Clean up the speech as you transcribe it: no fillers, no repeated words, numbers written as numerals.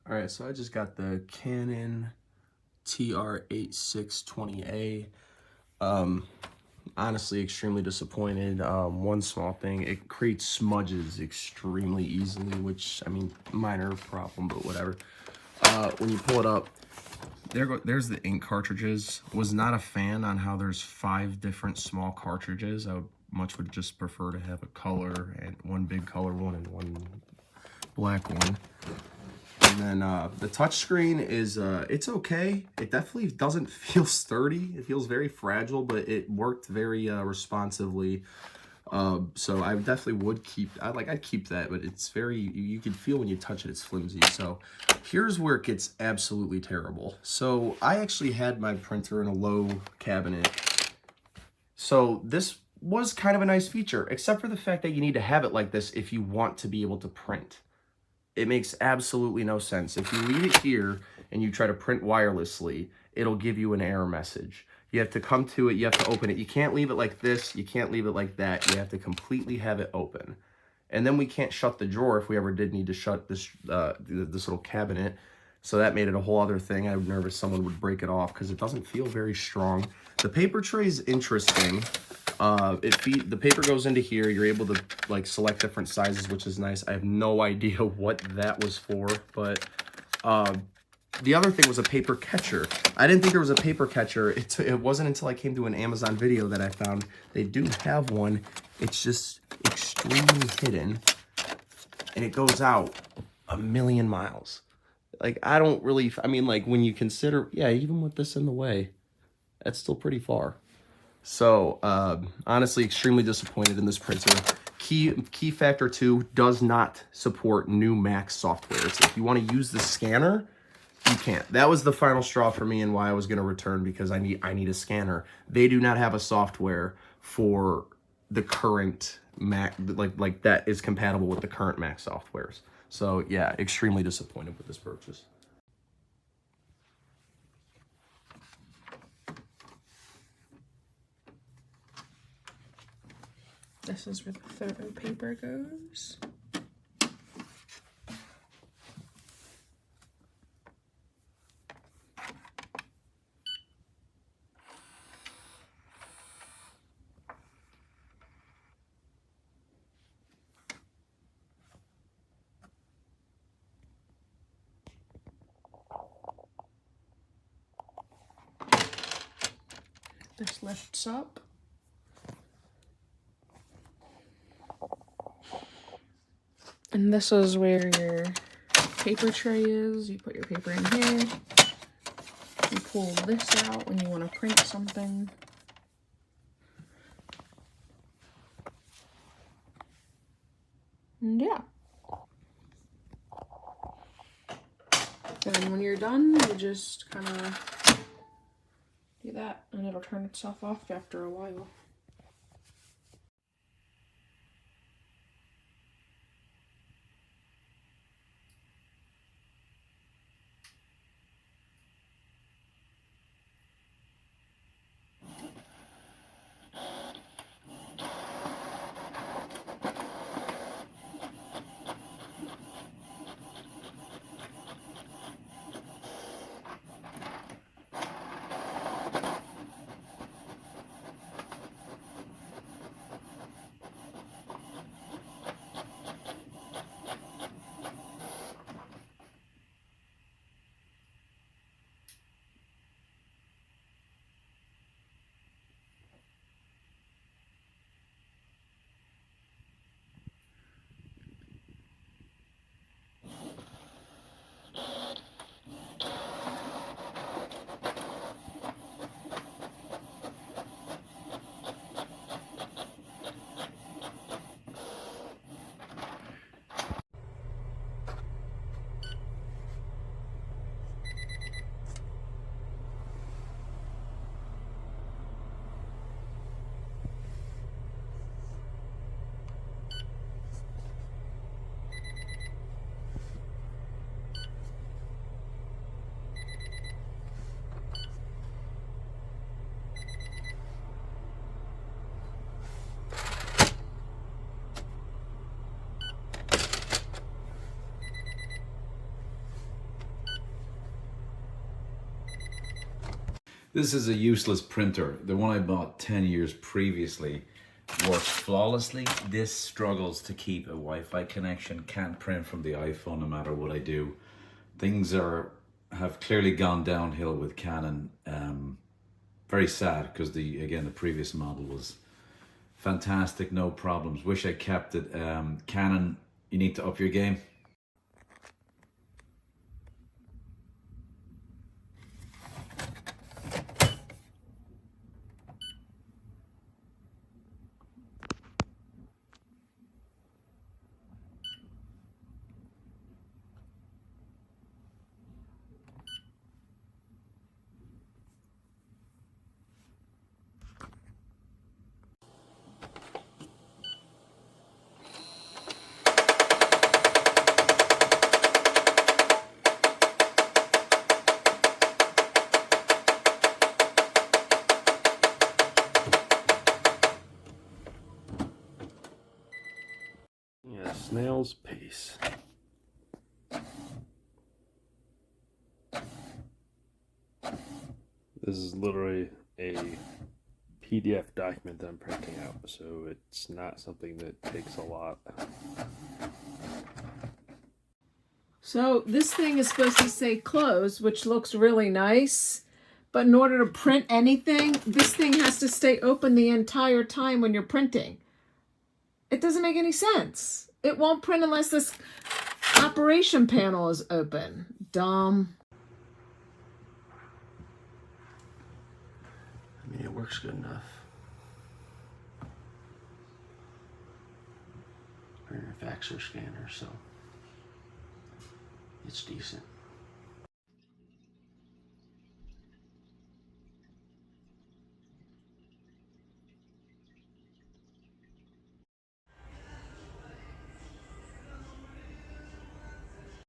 All right, so I just got the Canon TR8620a. Honestly, extremely disappointed. One small thing, it creates smudges extremely easily, which, I mean, minor problem, but whatever. When you pull it up, there's the ink cartridges. Was not a fan on how there's 5 different small cartridges. I would just prefer to have a color, and one big color one and one black one. And then the touchscreen is, it's okay. It definitely doesn't feel sturdy. It feels very fragile, but it worked very responsively. So I definitely would keep, I'd keep that, but it's very, you can feel when you touch it, it's flimsy. So here's where it gets absolutely terrible. So I actually had my printer in a low cabinet. So this was kind of a nice feature, except for the fact that you need to have it like this if you want to be able to print. It makes absolutely no sense. If you leave it here and you try to print wirelessly, it'll give you an error message. You have to come to it, you have to open it. You can't leave it like this, you can't leave it like that. You have to completely have it open. And then we can't shut the drawer if we ever did need to shut this this little cabinet. So that made it a whole other thing. I was nervous someone would break it off because it doesn't feel very strong. The paper tray is interesting. The paper goes into here. You're able to like select different sizes, which is nice. I have no idea what that was for, but the other thing was a paper catcher. I didn't think there was a paper catcher. It wasn't until I came to an Amazon video that I found they do have one. It's just extremely hidden, and it goes out a million miles. Like, I mean, like, when you consider, yeah, even with this in the way, that's still pretty far. So, honestly, extremely disappointed in this printer. Key factor 2, does not support new Mac softwares. If you want to use the scanner, you can't. That was the final straw for me and why I was going to return, because I need a scanner. They do not have a software for the current Mac, like that is compatible with the current Mac softwares. So, yeah, extremely disappointed with this purchase. This is where the photo paper goes. This lifts up. And this is where your paper tray is. You put your paper in here. You pull this out when you want to print something. And yeah. And when you're done, you just kind of do that, and it'll turn itself off after a while. This is a useless printer. The one I bought 10 years previously works flawlessly. This struggles to keep a Wi-Fi connection, can't print from the iPhone no matter what I do. Things have clearly gone downhill with Canon. Very sad, because the previous model was fantastic, no problems. Wish I kept it. Canon, you need to up your game. Yeah, snail's pace. This is literally a PDF document that I'm printing out, so it's not something that takes a lot. So this thing is supposed to say close, which looks really nice. But in order to print anything, this thing has to stay open the entire time when you're printing. It doesn't make any sense. It won't print unless this operation panel is open. Dumb. I mean, it works good enough. Printer, faxer, scanner, so it's decent.